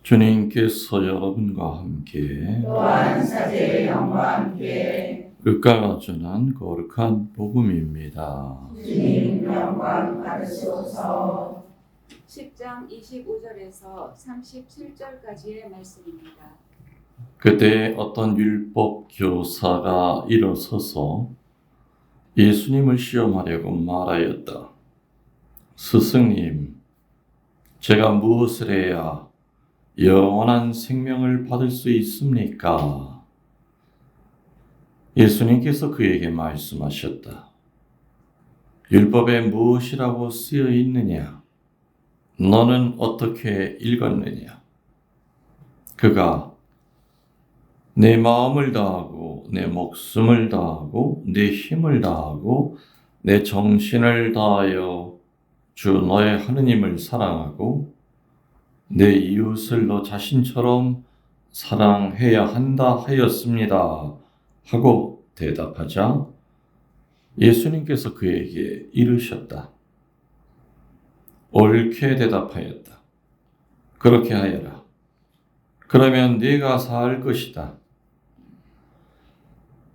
주님께서 여러분과 함께 또한 사제의 영과 함께 lucca가 전한 거룩한 복음입니다. 주님 영광 받으시옵소서. 10장 25절에서 37절까지의 말씀입니다. 그때 어떤 율법 교사가 일어서서 예수님을 시험하려고 말하였다. 스승님, 제가 무엇을 해야 영원한 생명을 받을 수 있습니까? 예수님께서 그에게 말씀하셨다. 율법에 무엇이라고 쓰여 있느냐? 너는 어떻게 읽었느냐? 그가 내 마음을 다하고 내 목숨을 다하고 내 힘을 다하고 내 정신을 다하여 주 너의 하느님을 사랑하고 내 이웃을 너 자신처럼 사랑해야 한다 하였습니다. 하고 대답하자 예수님께서 그에게 이르셨다. 옳게 대답하였다. 그렇게 하여라. 그러면 네가 살 것이다.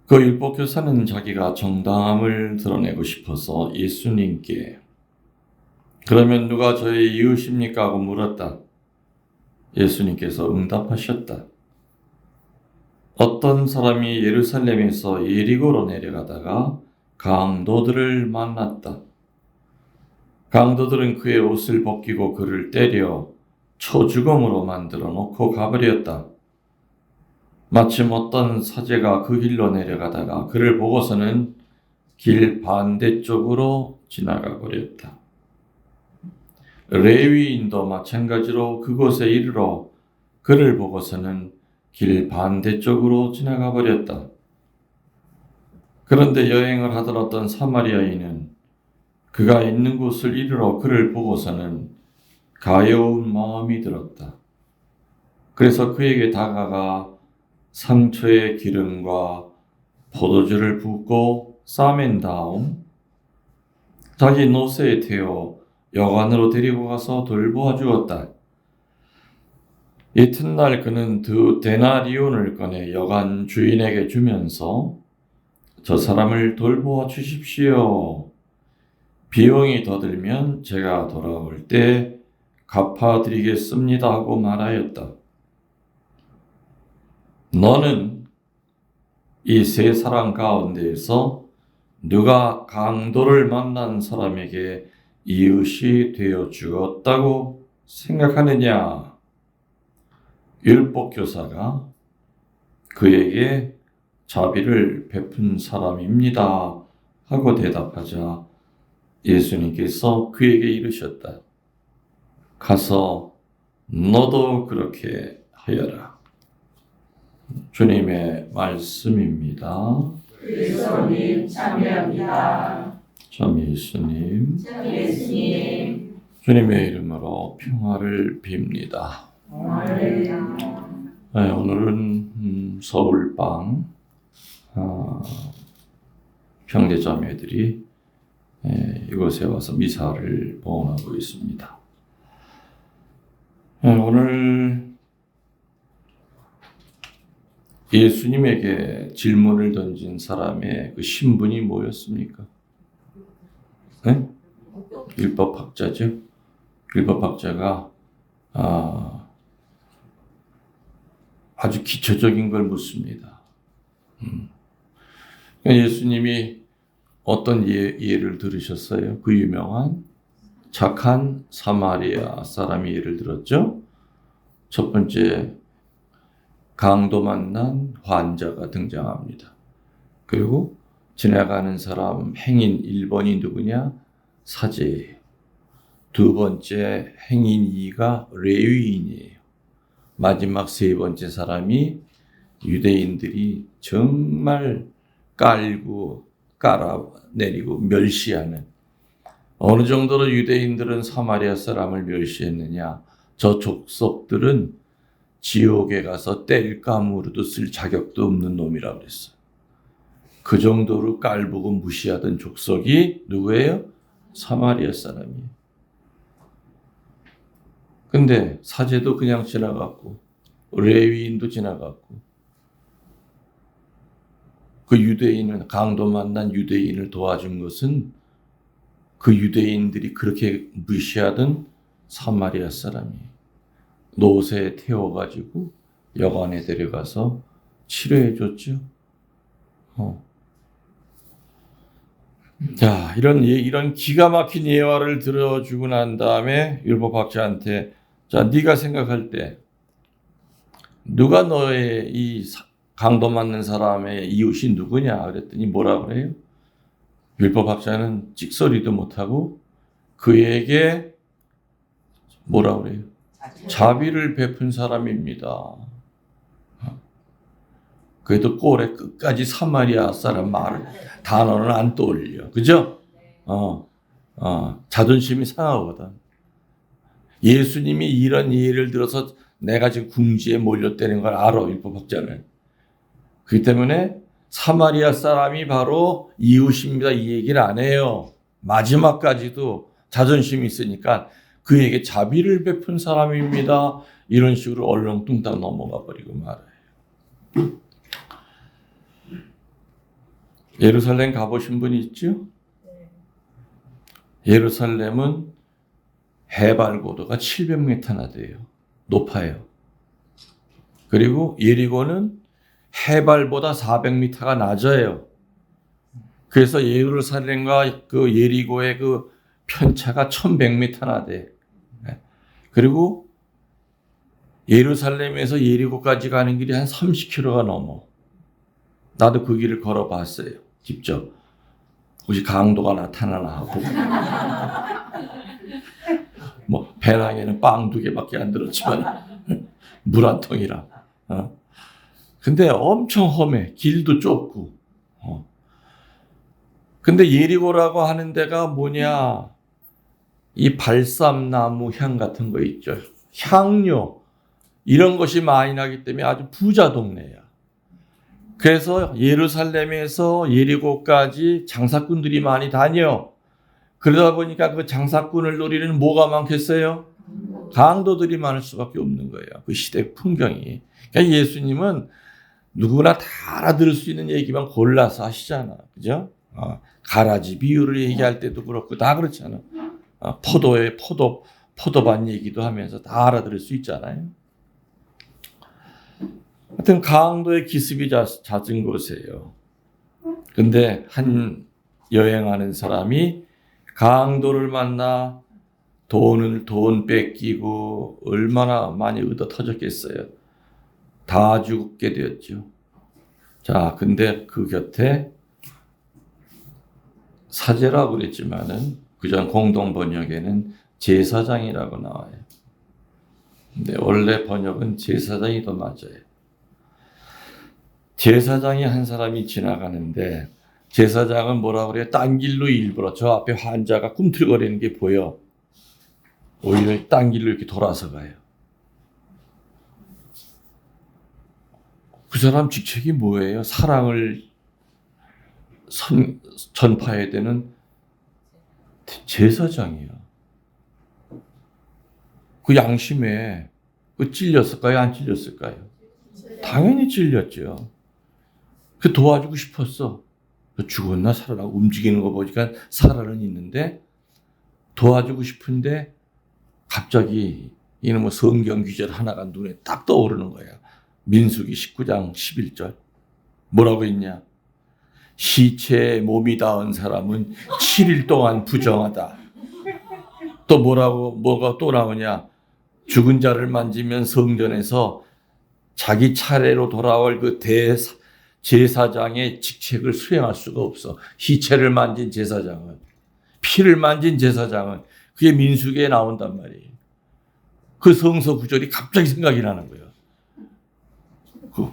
그 율법교사는 자기가 정당함을 드러내고 싶어서 예수님께 그러면 누가 저의 이웃입니까? 하고 물었다. 예수님께서 응답하셨다. 어떤 사람이 예루살렘에서 예리고로 내려가다가 강도들을 만났다. 강도들은 그의 옷을 벗기고 그를 때려 초죽음으로 만들어 놓고 가버렸다. 마침 어떤 사제가 그 길로 내려가다가 그를 보고서는 길 반대쪽으로 지나가 버렸다. 레위인도 마찬가지로 그곳에 이르러 그를 보고서는 길 반대쪽으로 지나가 버렸다. 그런데 여행을 하던 어떤 사마리아인은 그가 있는 곳을 이르러 그를 보고서는 가여운 마음이 들었다. 그래서 그에게 다가가 상처에 기름과 포도주를 붓고 싸맨 다음 자기 노새에 태워 여관으로 데리고 가서 돌보아 주었다. 이튿날 그는 두 데나리온을 꺼내 여관 주인에게 주면서 저 사람을 돌보아 주십시오. 비용이 더 들면 제가 돌아올 때 갚아드리겠습니다 하고 말하였다. 너는 이 세 사람 가운데에서 누가 강도를 만난 사람에게 이웃이 되어 주었다고 생각하느냐? 율법교사가 그에게 자비를 베푼 사람입니다 하고 대답하자 예수님께서 그에게 이르셨다. 가서 너도 그렇게 하여라. 주님의 말씀입니다. 그리스도님 참여합니다. 참 예수님, 예수님 주님의 이름으로 평화를 빕니다. 할렐루야. 네, 오늘은 서울방 형제자매들이 이곳에 와서 미사를 봉헌하고 있습니다. 오늘 예수님에게 질문을 던진 사람의 그 신분이 뭐였습니까? 네? 율법학자죠. 율법학자가 아주 기초적인 걸 묻습니다. 예수님이 어떤 예를 들으셨어요? 그 유명한 착한 사마리아 사람이 예를 들었죠. 첫 번째 강도 만난 환자가 등장합니다. 그리고 지나가는 사람 행인 1번이 누구냐? 사제예요. 두 번째 행인 2가 레위인이에요. 마지막 세 번째 사람이 유대인들이 정말 깔고 깔아내리고 멸시하는, 어느 정도로 유대인들은 사마리아 사람을 멸시했느냐, 저 족속들은 지옥에 가서 땔감으로도 쓸 자격도 없는 놈이라고 그랬어요. 그 정도로 깔보고 무시하던 족속이 누구예요? 사마리아 사람이에요. 근데 사제도 그냥 지나갔고 레위인도 지나갔고 그 유대인은 강도 만난 유대인을 도와준 것은 그 유대인들이 그렇게 무시하던 사마리아 사람이 노새에 태워가지고 여관에 데려가서 치료해 줬죠. 자, 이런 기가 막힌 예화를 들어주고 난 다음에 율법학자한테 자, 네가 생각할 때 누가 너의 이 강도 맞는 사람의 이웃이 누구냐 그랬더니 뭐라 그래요? 율법학자는 찍소리도 못하고 그에게 뭐라 그래요? 자비를 베푼 사람입니다. 그래도 꼴에 끝까지 사마리아 사람 단어는 안 떠올려. 그죠? 자존심이 상하거든. 예수님이 이런 예를 들어서 내가 지금 궁지에 몰렸다는 걸 알아, 율법학자는. 그렇기 때문에 사마리아 사람이 바로 이웃입니다. 이 얘기를 안 해요. 마지막까지도 자존심이 있으니까 그에게 자비를 베푼 사람입니다. 이런 식으로 얼렁뚱땅 넘어가 버리고 말아요. 예루살렘 가보신 분 있죠? 예루살렘은 해발 고도가 700m나 돼요. 높아요. 그리고 예리고는 해발보다 400m가 낮아요. 그래서 예루살렘과 그 예리고의 그 편차가 1100m나 돼. 그리고 예루살렘에서 예리고까지 가는 길이 한 30km가 넘어. 나도 그 길을 걸어봤어요. 직접. 혹시 강도가 나타나나 하고. 뭐 배낭에는 빵 2개밖에 안 들었지만 물 한 통이라. 근데 엄청 험해. 길도 좁고. 근데 예리고라고 하는 데가 뭐냐? 이 발삼나무 향 같은 거 있죠. 향료. 이런 것이 많이 나기 때문에 아주 부자 동네야. 그래서 예루살렘에서 예리고까지 장사꾼들이 많이 다녀. 그러다 보니까 그 장사꾼을 노리는 뭐가 많겠어요? 강도들이 많을 수밖에 없는 거예요. 그 시대 풍경이. 그러니까 예수님은 누구나 다 알아들을 수 있는 얘기만 골라서 하시잖아. 그죠? 가라지 비유를 얘기할 때도 그렇고 다 그렇잖아. 포도밭 얘기도 하면서 다 알아들을 수 있잖아요. 하여튼 강도의 기습이 잦은 곳이에요. 근데 한 여행하는 사람이 강도를 만나 돈 뺏기고 얼마나 많이 얻어 터졌겠어요. 다 죽게 되었죠. 자, 근데 그 곁에 사제라고 그랬지만은 그전 공동 번역에는 제사장이라고 나와요. 근데 원래 번역은 제사장이 더 맞아요. 제사장이 한 사람이 지나가는데 제사장은 뭐라 그래요? 딴 길로 일부러 저 앞에 환자가 꿈틀거리는 게 보여. 오히려 딴 길로 이렇게 돌아서 가요. 그 사람 직책이 뭐예요? 사랑을 전파해야 되는 제사장이야. 그 양심에 찔렸을까요? 안 찔렸을까요? 당연히 찔렸죠. 그 도와주고 싶었어. 죽었나 살아나 움직이는 거 보니까 살아는 있는데 도와주고 싶은데 갑자기 이놈의 성경 구절 하나가 눈에 딱 떠오르는 거예요. 민수기 19장 11절. 뭐라고 있냐? 시체에 몸이 닿은 사람은 7일 동안 부정하다. 또 뭐가 또 나오냐? 죽은 자를 만지면 성전에서 자기 차례로 돌아올 그 제사장의 직책을 수행할 수가 없어. 시체를 만진 제사장은, 피를 만진 제사장은 그게 민수기에 나온단 말이에요. 그 성서 구절이 갑자기 생각이 나는 거예요. 그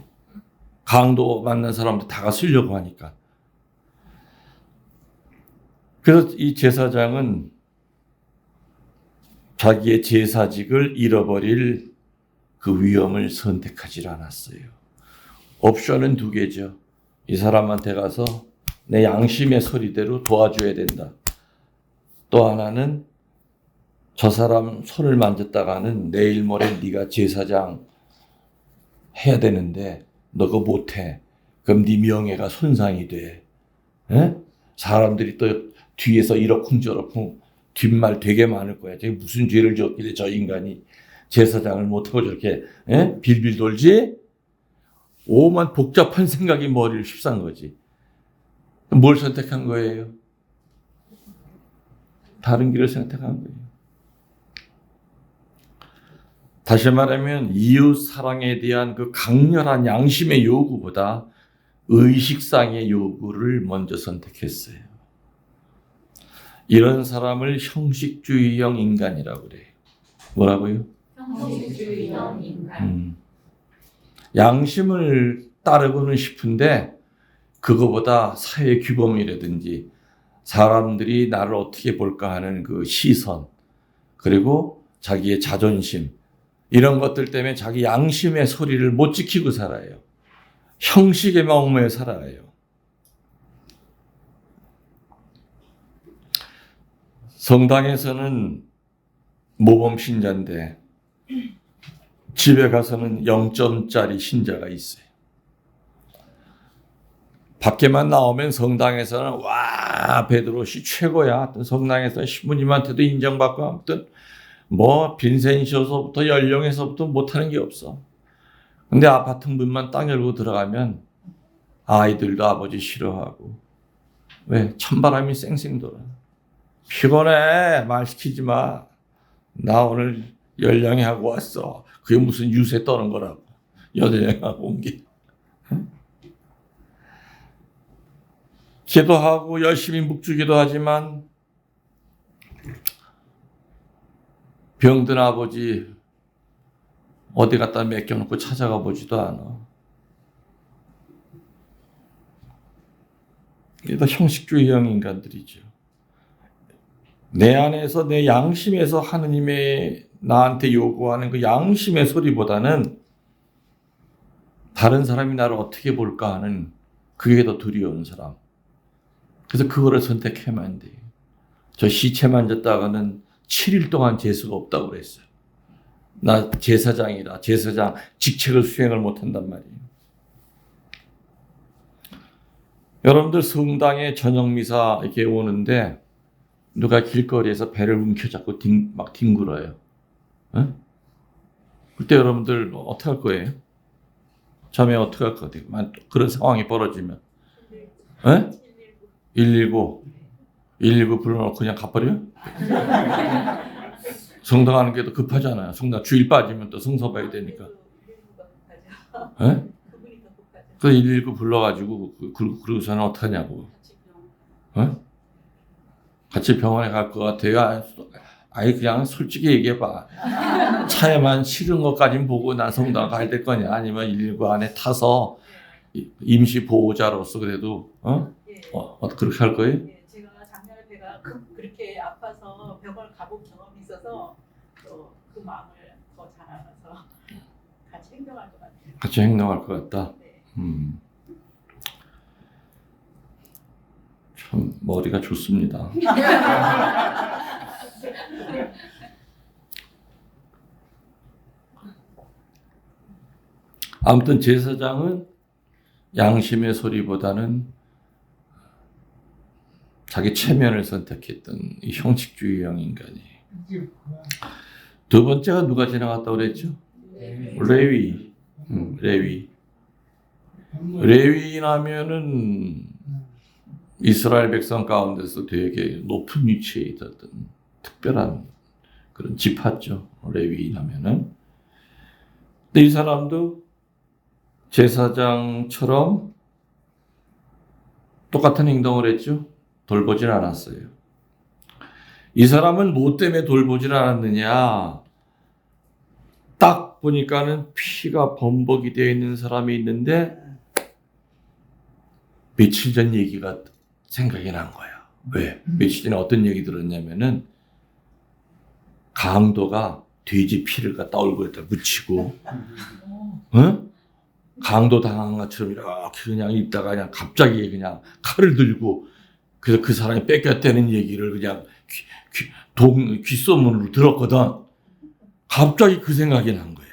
강도 만난 사람들 다 쓰려고 하니까. 그래서 이 제사장은 자기의 제사직을 잃어버릴 그 위험을 선택하지 않았어요. 옵션은 2개죠. 이 사람한테 가서 내 양심의 소리대로 도와줘야 된다. 또 하나는 저 사람 손을 만졌다가는 내일 모레 네가 제사장 해야 되는데 너 그거 못해. 그럼 네 명예가 손상이 돼. 에? 사람들이 또 뒤에서 이러쿵저러쿵 뒷말 되게 많을 거야. 저게 무슨 죄를 졌길래 저 인간이 제사장을 못하고 저렇게 빌빌 돌지? 오만 복잡한 생각이 머리를 휩싼 거지. 뭘 선택한 거예요? 다른 길을 선택한 거예요. 다시 말하면 이웃 사랑에 대한 그 강렬한 양심의 요구보다 의식상의 요구를 먼저 선택했어요. 이런 사람을 형식주의형 인간이라고 그래요. 뭐라고요? 형식주의형 인간. 양심을 따르고는 싶은데 그거보다 사회 규범이라든지 사람들이 나를 어떻게 볼까 하는 그 시선, 그리고 자기의 자존심, 이런 것들 때문에 자기 양심의 소리를 못 지키고 살아요. 형식에 얽매여 살아요. 성당에서는 모범 신자인데 집에 가서는 0점짜리 신자가 있어요. 밖에만 나오면 성당에서는 와 베드로시 최고야. 성당에서 신부님한테도 인정받고 아무튼 뭐 빈센시오서부터 연령에서부터 못하는 게 없어. 근데 아파트 문만 딱 열고 들어가면 아이들도 아버지 싫어하고 왜? 찬바람이 쌩쌩 돌아. 피곤해. 말 시키지 마. 나 오늘 연령하고 왔어. 그게 무슨 유세 떠는 거라고. 연령하고 온 게. 기도하고 열심히 묵주기도 하지만 병든 아버지 어디 갖다 맡겨놓고 찾아가 보지도 않아. 이게 다 형식주의형 인간들이죠. 내 안에서 내 양심에서 하느님의 나한테 요구하는 그 양심의 소리보다는 다른 사람이 나를 어떻게 볼까 하는 그게 더 두려운 사람. 그래서 그거를 선택하면 안 돼요. 저 시체 만졌다가는 7일 동안 재수가 없다고 그랬어요. 나 제사장이라 제사장 직책을 수행을 못한단 말이에요. 여러분들 성당에 저녁미사 이렇게 오는데 누가 길거리에서 배를 움켜잡고 막 뒹굴어요. 에? 그때 여러분들 어떻게 할 거예요? 자매 어떻게 할 거예요? 그런 상황이 벌어지면 119 불러놓고 그냥 가버려? 성당 가는 게 더 급하잖아요. 성당 주일 빠지면 또 성서 봐야 되니까. 그 119 불러가지고 그러고서는 어떡하냐고. 같이 병원에 갈 것 같아요. 아예 그냥 솔직히 얘기해봐. 차에만 실은 것까진 보고 난 성당 가야 될 거냐? 아니면 119 안에 타서 임시 보호자로서 그래도 그렇게 할 거예요? 네, 제가 작년에 배가 그렇게 아파서 병원을 가본 경험이 있어서 또 그 마음을 더 잘 알아서 같이 행동할 것 같아요. 같이 행동할 것 같다. 네. 참 머리가 좋습니다. 아무튼 제사장은 양심의 소리보다는 자기 체면을 선택했던 이 형식주의형 인간이에요. 두 번째가 누가 지나갔다고 그랬죠? 레위. 레위라면은 이스라엘 백성 가운데서 되게 높은 위치에 있었던 특별한 그런 지파죠. 레위라면은. 근데 이 사람도 제사장처럼 똑같은 행동을 했죠. 돌보질 않았어요. 이 사람은 뭐 때문에 돌보질 않았느냐? 딱 보니까는 피가 범벅이 되어 있는 사람이 있는데 며칠 전 얘기가 생각이 난 거야. 왜? 며칠 전에 어떤 얘기 들었냐면은 강도가 돼지 피를 갖다 얼굴에다 묻히고 강도 당한 것처럼 이렇게 그냥 있다가 그냥 갑자기 그냥 칼을 들고 그래서 그 사람이 뺏겼다는 얘기를 그냥 귓소문으로 들었거든. 갑자기 그 생각이 난 거야.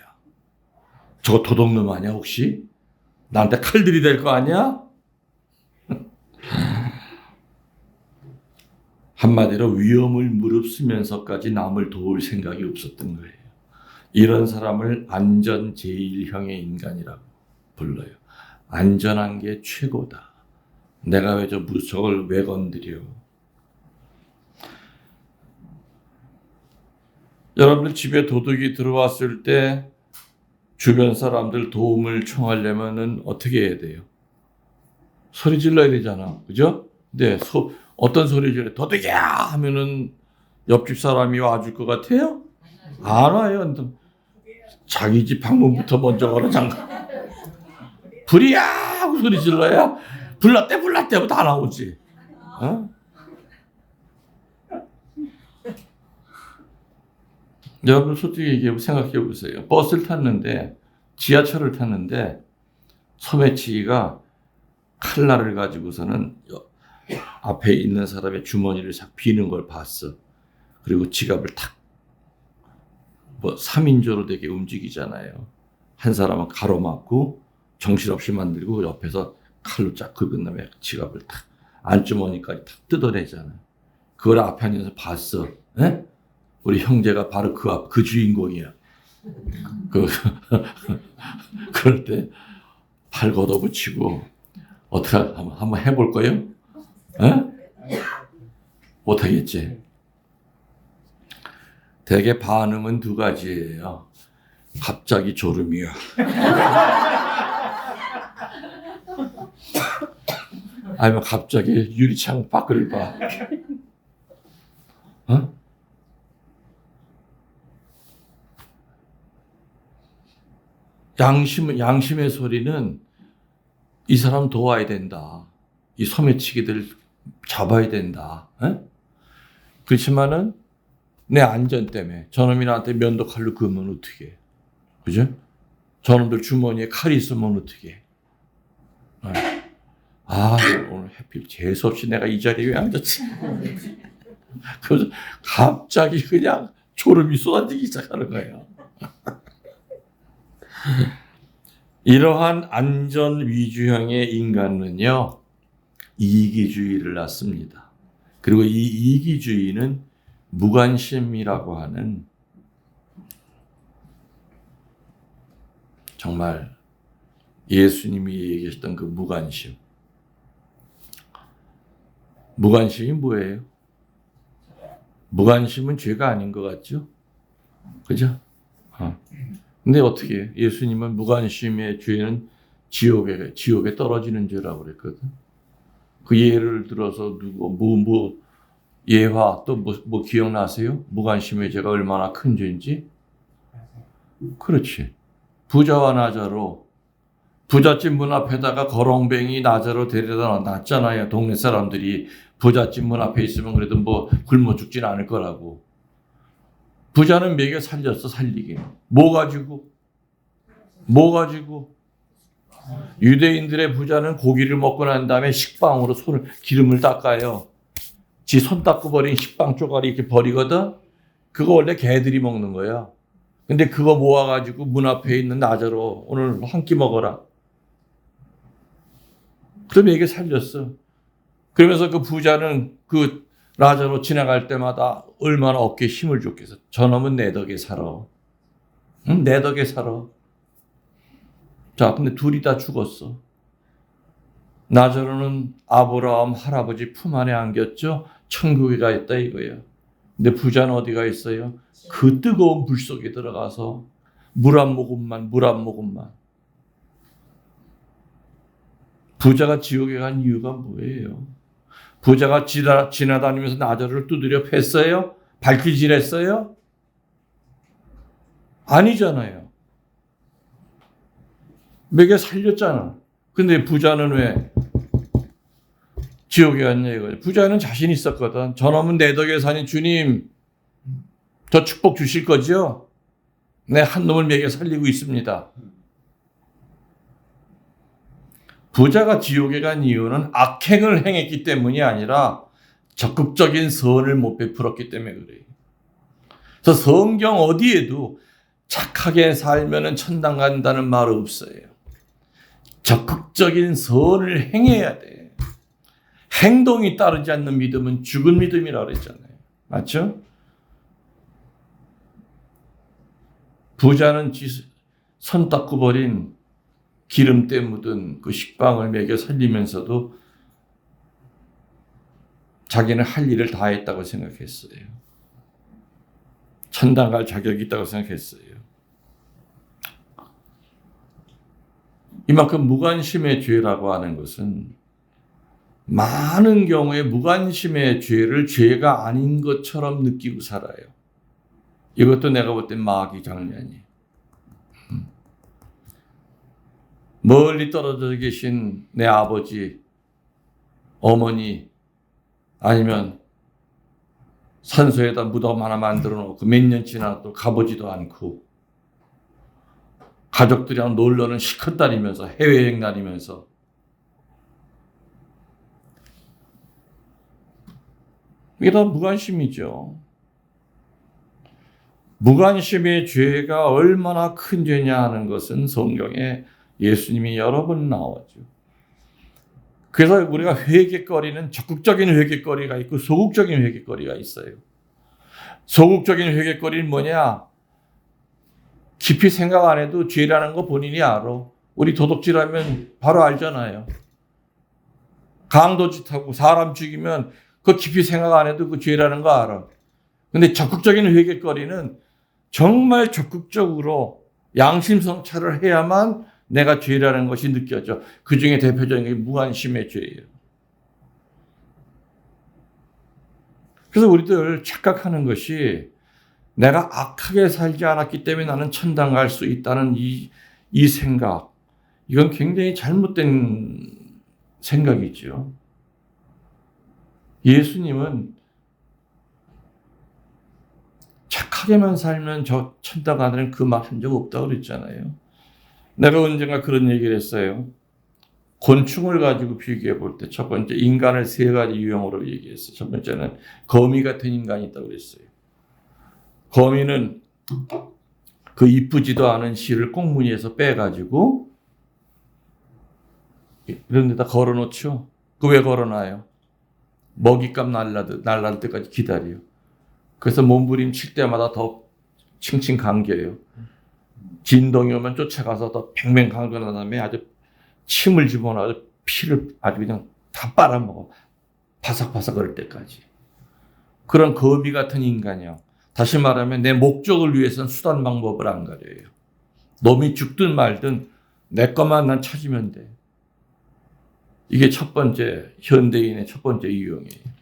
저거 도둑놈 아니야 혹시? 나한테 칼 들이댈 거 아니야? 한마디로 위험을 무릅쓰면서까지 남을 도울 생각이 없었던 거예요. 이런 사람을 안전 제1형의 인간이라고 불러요. 안전한 게 최고다. 내가 왜 저걸 왜 건드려? 여러분들 집에 도둑이 들어왔을 때 주변 사람들 도움을 청하려면은 어떻게 해야 돼요? 소리 질러야 되잖아. 그죠? 근데 어떤 소리 질러? 도둑이야! 하면은 옆집 사람이 와줄 것 같아요? 안 와요. 자기 집 방문부터 먼저 걸어 잠가. 불이야! 하고 소리 질러야 불났대부터 다 나오지. 어? 여러분 솔직히 얘기해 생각해 보세요. 버스를 탔는데 지하철을 탔는데 소매치기가 칼날을 가지고서는 앞에 있는 사람의 주머니를 싹 비는 걸 봤어. 그리고 지갑을 탁 3인조로 되게 움직이잖아요. 한 사람은 가로막고 정신없이 만들고 옆에서 칼로 쫙 긁은 다음에 지갑을 탁 안주머니까지 탁 뜯어내잖아요. 그걸 앞에 앉아서 봤어. 에? 우리 형제가 바로 그 주인공이야. 그럴 때 팔 걷어붙이고 어떻게 한번 해볼 거예요? 못하겠지. 대개 반응은 두 가지예요. 갑자기 졸음이야. 아니면 갑자기 유리창 밖을 봐. 양심의 소리는 이 사람 도와야 된다. 이 소매치기들 잡아야 된다. 그렇지만은 내 안전 때문에 저놈이 나한테 면도칼로 그으면 어떻게 해? 그죠? 저놈들 주머니에 칼이 있으면 어떻게 해? 오늘 하필 재수없이 내가 이 자리에 왜 앉았지? 그래서 갑자기 그냥 졸음이 쏟아지기 시작하는 거예요. 이러한 안전 위주형의 인간은요, 이기주의를 낳습니다. 그리고 이 이기주의는 무관심이라고 하는 정말 예수님이 얘기하셨던 그 무관심. 무관심이 뭐예요? 무관심은 죄가 아닌 것 같죠? 그죠? 근데 어떻게 해요? 예수님은 무관심의 죄는 지옥에 떨어지는 죄라고 그랬거든. 그 예를 들어서 예화 또 뭐 기억나세요? 무관심의 죄가 얼마나 큰 죄인지? 그렇지. 부자와 나자로 부잣집 문 앞에다가 거렁뱅이 나자로 데려다 놨잖아요. 동네 사람들이 부잣집 문 앞에 있으면 그래도 뭐 굶어 죽진 않을 거라고. 부자는 먹여 살렸어, 살리긴. 뭐 가지고? 유대인들의 부자는 고기를 먹고 난 다음에 식빵으로 기름을 닦아요. 지 손 닦고 버린 식빵 쪼가리 이렇게 버리거든? 그거 원래 개들이 먹는 거야. 근데 그거 모아가지고 문 앞에 있는 나자로 오늘 한 끼 먹어라. 그럼 얘기 살렸어. 그러면서 그 부자는 그 라자로 지나갈 때마다 얼마나 어깨에 힘을 줬겠어. 저놈은 내 덕에 살아. 응? 내 덕에 살아. 자, 근데 둘이 다 죽었어. 나자로는 아브라함 할아버지 품 안에 안겼죠. 천국에 가 있다 이거예요. 근데 부자는 어디가 있어요? 그 뜨거운 불 속에 들어가서 물 한 모금만. 부자가 지옥에 간 이유가 뭐예요? 부자가 지나다니면서 나자로를 두드려 팼어요? 발길질했어요? 아니잖아요. 먹여 살렸잖아. 근데 부자는 왜 지옥에 갔냐 이거예요. 부자는 자신 있었거든. 저놈은 내 덕에 사니 주님 저 축복 주실 거죠? 내 한 놈을 먹여 살리고 있습니다. 부자가 지옥에 간 이유는 악행을 행했기 때문이 아니라 적극적인 선을 못 베풀었기 때문에 그래요. 그래서 성경 어디에도 착하게 살면 천당 간다는 말 없어요. 적극적인 선을 행해야 돼. 행동이 따르지 않는 믿음은 죽은 믿음이라고 그랬잖아요. 맞죠? 부자는 손 닦고 버린 기름때 묻은 그 식빵을 먹여 살리면서도 자기는 할 일을 다 했다고 생각했어요. 천당 갈 자격이 있다고 생각했어요. 이만큼 무관심의 죄라고 하는 것은 많은 경우에 무관심의 죄를 죄가 아닌 것처럼 느끼고 살아요. 이것도 내가 볼 땐 마귀 장난이에요. 멀리 떨어져 계신 내 아버지, 어머니, 아니면 산소에다 무덤 하나 만들어 놓고 몇 년 지나도 가보지도 않고 가족들이랑 놀러는 실컷 다니면서 해외여행 다니면서 이게 다 무관심이죠. 무관심의 죄가 얼마나 큰 죄냐 하는 것은 성경에 예수님이 여러 번 나오죠. 그래서 우리가 회개거리는 적극적인 회개거리가 있고 소극적인 회개거리가 있어요. 소극적인 회개거리는 뭐냐? 깊이 생각 안 해도 죄라는 거 본인이 알아. 우리 도둑질하면 바로 알잖아요. 강도짓하고 사람 죽이면 그 깊이 생각 안 해도 그 죄라는 거 알아. 근데 적극적인 회개거리는 정말 적극적으로 양심 성찰을 해야만 내가 죄라는 것이 느껴져. 그 중에 대표적인 게 무관심의 죄예요. 그래서 우리들 착각하는 것이 내가 악하게 살지 않았기 때문에 나는 천당 갈 수 있다는 이 생각. 이건 굉장히 잘못된 생각이죠. 예수님은 착하게만 살면 저 천당 가는 그 말 한 적 없다고 그랬잖아요. 내가 언젠가 그런 얘기를 했어요. 곤충을 가지고 비교해 볼 때 첫 번째 인간을 세 가지 유형으로 얘기했어요. 첫 번째는 거미 같은 인간이 있다고 그랬어요. 거미는 그 이쁘지도 않은 실을 꽁무니에서 빼가지고 이런 데다 걸어놓죠. 그 왜 걸어놔요? 먹잇감 날라올 때까지 기다려요. 그래서 몸부림칠 때마다 더 칭칭 감겨요. 진동이 오면 쫓아가서 더 팽팽 감겨난 다음에 아주 침을 집어넣어 피를 아주 그냥 다 빨아먹어. 바삭바삭할 때까지. 그런 거미 같은 인간이요. 다시 말하면 내 목적을 위해서는 수단 방법을 안 가려요. 놈이 죽든 말든 내 것만 난 찾으면 돼. 이게 첫 번째 현대인의 첫 번째 유형이에요.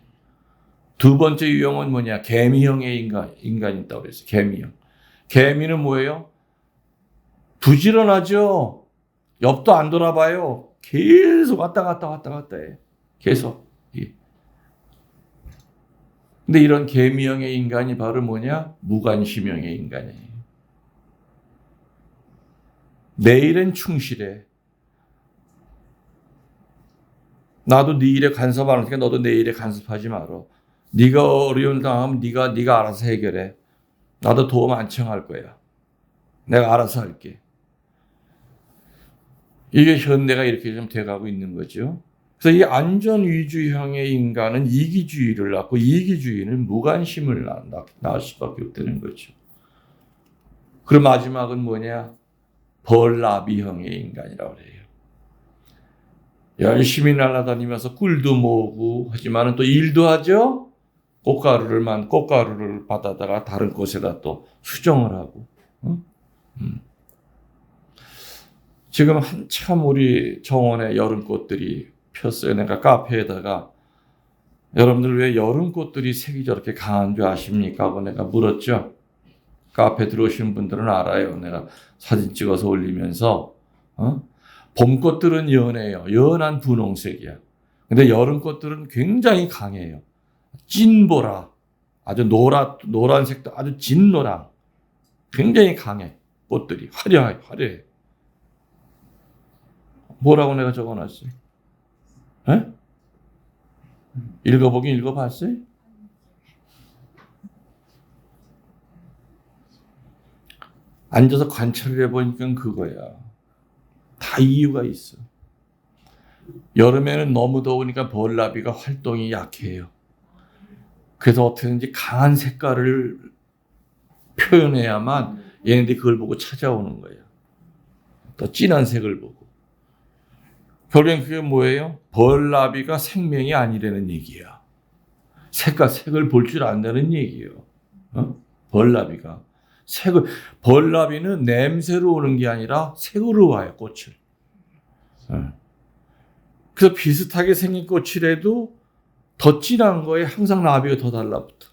두 번째 유형은 뭐냐? 개미형의 인간이 있다고 그랬어요. 개미형. 개미는 뭐예요? 부지런하죠. 옆도 안 돌아봐요. 계속 왔다 갔다 해. 계속. 근데 이런 개미형의 인간이 바로 뭐냐? 무관심형의 인간이에요. 내일은 충실해. 나도 네 일에 간섭 안 하니까 너도 내 일에 간섭하지 마라. 네가 어려움 당하면 네가 알아서 해결해. 나도 도움 안 청할 거야. 내가 알아서 할게. 이게 현대가 이렇게 좀 돼가고 있는 거죠. 그래서 이 안전위주형의 인간은 이기주의를 낳고 이기주의는 무관심을 낳을 수밖에 없다는 거죠. 그리고 마지막은 뭐냐? 벌나비형의 인간이라고 해요. 열심히 날아다니면서 꿀도 모으고 하지만 또 일도 하죠. 꽃가루를 받아다가 다른 곳에다 또 수정을 하고. 지금 한참 우리 정원에 여름꽃들이 폈어요. 내가 카페에다가 여러분들 왜 여름꽃들이 색이 저렇게 강한 줄 아십니까? 하고 내가 물었죠. 카페 들어오시는 분들은 알아요. 내가 사진 찍어서 올리면서 봄꽃들은 연해요. 연한 분홍색이야. 근데 여름꽃들은 굉장히 강해요. 찐보라, 아주 노란색도 아주 진노랑 굉장히 강해. 꽃들이 화려해. 뭐라고 내가 적어놨어요? 에? 읽어보긴 읽어봤어요? 앉아서 관찰을 해보니까 그거야. 다 이유가 있어. 여름에는 너무 더우니까 벌나비가 활동이 약해요. 그래서 어떻게든지 강한 색깔을 표현해야만 얘네들이 그걸 보고 찾아오는 거예요. 더 진한 색을 보고. 결국엔 그게 뭐예요? 벌나비가 생명이 아니라는 얘기야. 색을 볼 줄 안다는 얘기예요. 벌나비가. 벌나비는 냄새로 오는 게 아니라 색으로 와요, 꽃을. 그래서 비슷하게 생긴 꽃이라도 더 진한 거에 항상 나비가 더 달라붙어.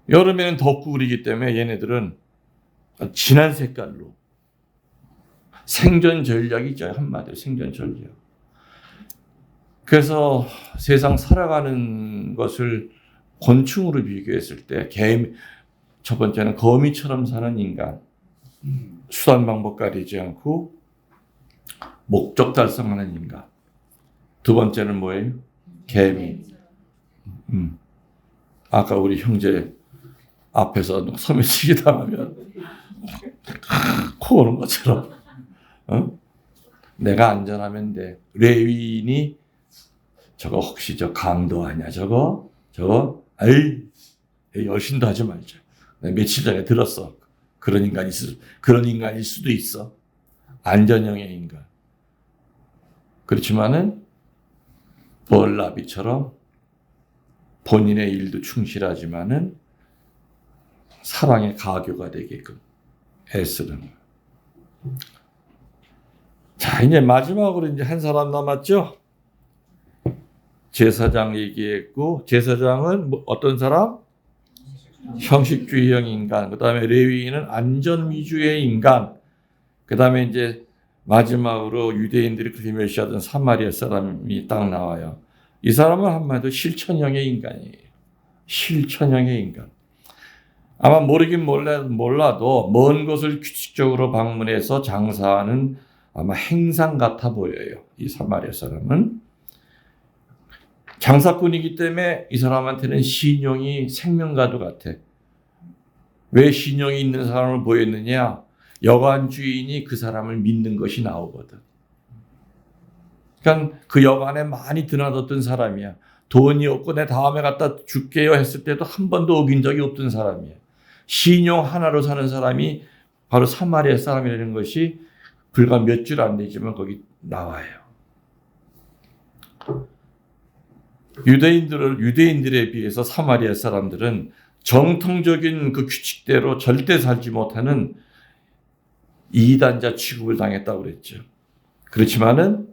여름에는 덥고 그러기 때문에 얘네들은 진한 색깔로. 생존 전략이죠. 한마디로 생존 전략. 그래서 세상 살아가는 것을 곤충으로 비교했을 때 첫 번째는 거미처럼 사는 인간. 수단 방법 가리지 않고 목적 달성하는 인간. 두 번째는 뭐예요? 개미. 아까 우리 형제 앞에서 소매치기 당하면 코 오는 것처럼 내가 안전하면 돼. 레위인이 저거 혹시 저 강도 아니야? 저거 아이 여신도 하지 말자. 내가 며칠 전에 들었어. 그런 인간일 수도 있어. 안전형의 인간. 그렇지만은 벌나비처럼 본인의 일도 충실하지만은 사랑의 가교가 되게끔 애쓰는 거예요. 자, 이제 마지막으로 이제 한 사람 남았죠? 제사장 얘기했고, 제사장은 어떤 사람? 형식주의형 인간. 그 다음에 레위인은 안전 위주의 인간. 그 다음에 이제 마지막으로 유대인들이 그렇게 멸시하던 사마리아 사람이 딱 나와요. 이 사람은 한마디로 실천형의 인간이에요. 실천형의 인간. 아마 모르긴 몰라도 먼 곳을 규칙적으로 방문해서 장사하는 아마 행상 같아 보여요. 이 사마리아 사람은. 장사꾼이기 때문에 이 사람한테는 신용이 생명과도 같아. 왜 신용이 있는 사람을 보였느냐? 여관 주인이 그 사람을 믿는 것이 나오거든. 그러니까 그 여관에 많이 드나들었던 사람이야. 돈이 없고 내 다음에 갖다 줄게요 했을 때도 한 번도 어긴 적이 없던 사람이야. 신용 하나로 사는 사람이 바로 사마리아 사람이라는 것이 불과 몇 줄 안 되지만 거기 나와요. 유대인들에 비해서 사마리아 사람들은 정통적인 그 규칙대로 절대 살지 못하는 이단자 취급을 당했다고 그랬죠. 그렇지만은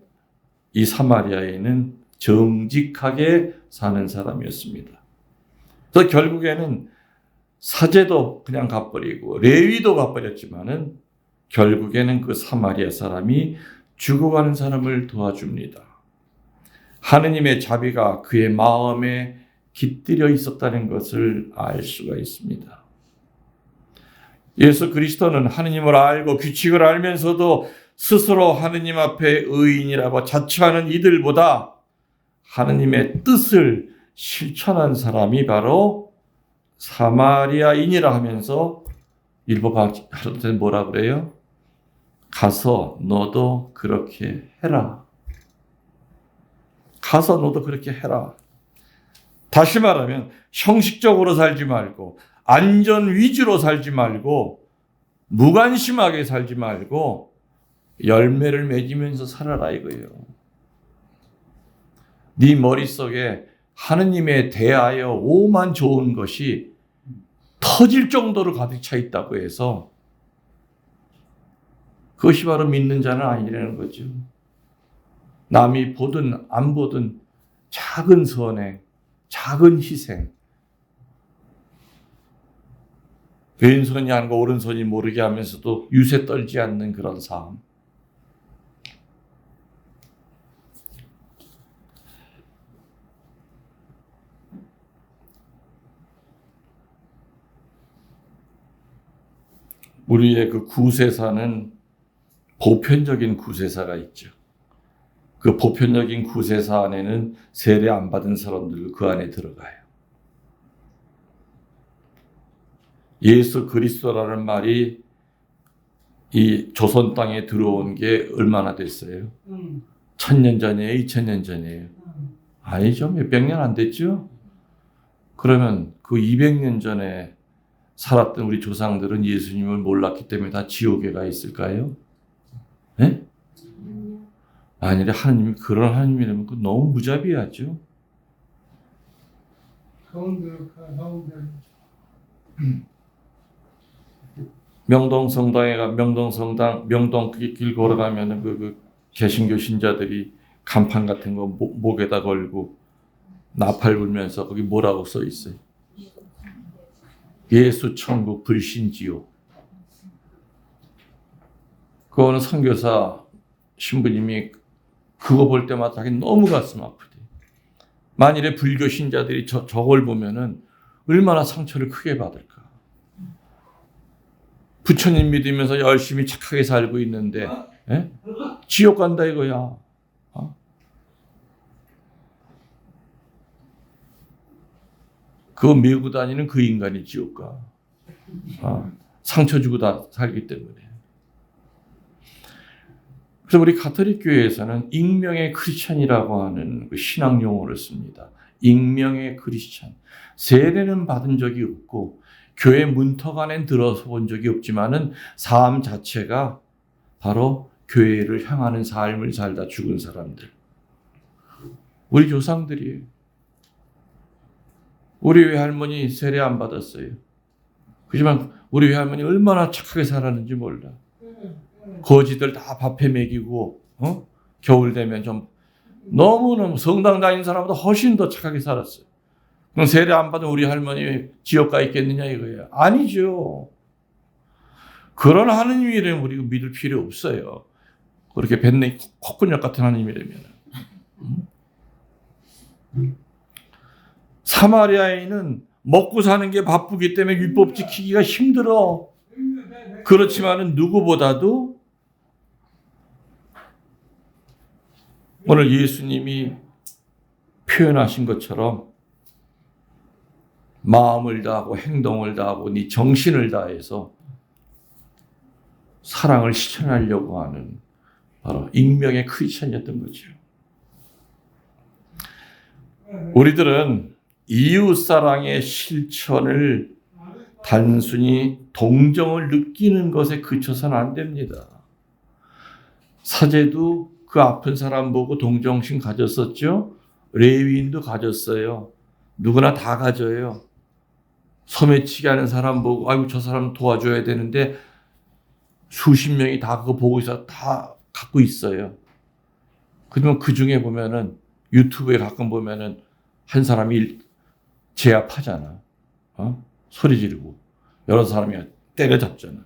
이 사마리아에는 정직하게 사는 사람이었습니다. 그래서 결국에는 사제도 그냥 갚버리고 레위도 갚버렸지만은 결국에는 그 사마리아 사람이 죽어가는 사람을 도와줍니다. 하느님의 자비가 그의 마음에 깃들여 있었다는 것을 알 수가 있습니다. 예수 그리스도는 하느님을 알고 규칙을 알면서도 스스로 하느님 앞에 의인이라고 자처하는 이들보다 하느님의 뜻을 실천한 사람이 바로 사마리아인이라 하면서 일부 하루는 뭐라 그래요? 가서 너도 그렇게 해라. 가서 너도 그렇게 해라. 다시 말하면 형식적으로 살지 말고 안전 위주로 살지 말고 무관심하게 살지 말고 열매를 맺으면서 살아라 이거예요. 네 머릿속에 하느님에 대하여 오만 좋은 것이 터질 정도로 가득 차 있다고 해서 그것이 바로 믿는 자는 아니라는 거죠. 남이 보든 안 보든 작은 선행, 작은 희생, 왼손이 아니고 오른손이 모르게 하면서도 유세 떨지 않는 그런 삶. 우리의 그 구세사는 보편적인 구세사가 있죠. 그 보편적인 구세사 안에는 세례 안 받은 사람들 그 안에 들어가요. 예수 그리스도라는 말이 이 조선 땅에 들어온 게 얼마나 됐어요? 1000년 전이에요? 2000년 전이에요? 아니죠. 몇백 년 안 됐죠? 그러면 그 200년 전에 살았던 우리 조상들은 예수님을 몰랐기 때문에 다 지옥에 가 있을까요? 네? 아니라 하나님이 그런 하나님이라면 그 너무 무자비하죠. 명동성당에 가 명동 길 걸어가면은 그 개신교 신자들이 간판 같은 거 목에다 걸고 나팔 불면서 거기 뭐라고 써 있어요? 예수 천국 불신지옥. 그거는 선교사 신부님이 그거 볼 때마다 자기 너무 가슴 아프대. 만일에 불교 신자들이 저걸 보면은 얼마나 상처를 크게 받을까. 부처님 믿으면서 열심히 착하게 살고 있는데 에? 지옥 간다 이거야. 어? 그거 메고 다니는 그 인간이 지옥 가. 상처 주고 다 살기 때문에. 그래서 우리 가톨릭 교회에서는 익명의 크리스찬이라고 하는 그 신앙 용어를 씁니다. 익명의 크리스찬. 세례는 받은 적이 없고 교회 문턱 안에 들어서 본 적이 없지만은 삶 자체가 바로 교회를 향하는 삶을 살다 죽은 사람들. 우리 조상들이에요. 우리 외할머니 세례 안 받았어요. 그렇지만 우리 외할머니 얼마나 착하게 살았는지 몰라. 거지들 다 밥해 먹이고 겨울 되면 좀 너무너무 성당 다니는 사람보다 훨씬 더 착하게 살았어요. 그럼 세례 안 받은 우리 할머니 지옥 가 있겠느냐 이거예요. 아니죠. 그런 하느님이라면 우리가 믿을 필요 없어요. 그렇게 뱃내 콧근육 같은 하느님이라면. 사마리아인은 먹고 사는 게 바쁘기 때문에 율법 지키기가 힘들어. 그렇지만은 누구보다도 오늘 예수님이 표현하신 것처럼 마음을 다하고 행동을 다하고 네 정신을 다해서 사랑을 실천하려고 하는 바로 익명의 크리스천이었던 거죠. 우리들은 이웃사랑의 실천을 단순히 동정을 느끼는 것에 그쳐서는 안 됩니다. 사제도 그 아픈 사람 보고 동정심 가졌었죠. 레위인도 가졌어요. 누구나 다 가져요. 소매치기 하는 사람 보고 아이고 저 사람 도와줘야 되는데 수십 명이 다 그거 보고 있어 다 갖고 있어요. 그러면 그 중에 보면은 유튜브에 가끔 보면은 한 사람이 제압하잖아. 소리 지르고 여러 사람이 때려잡잖아.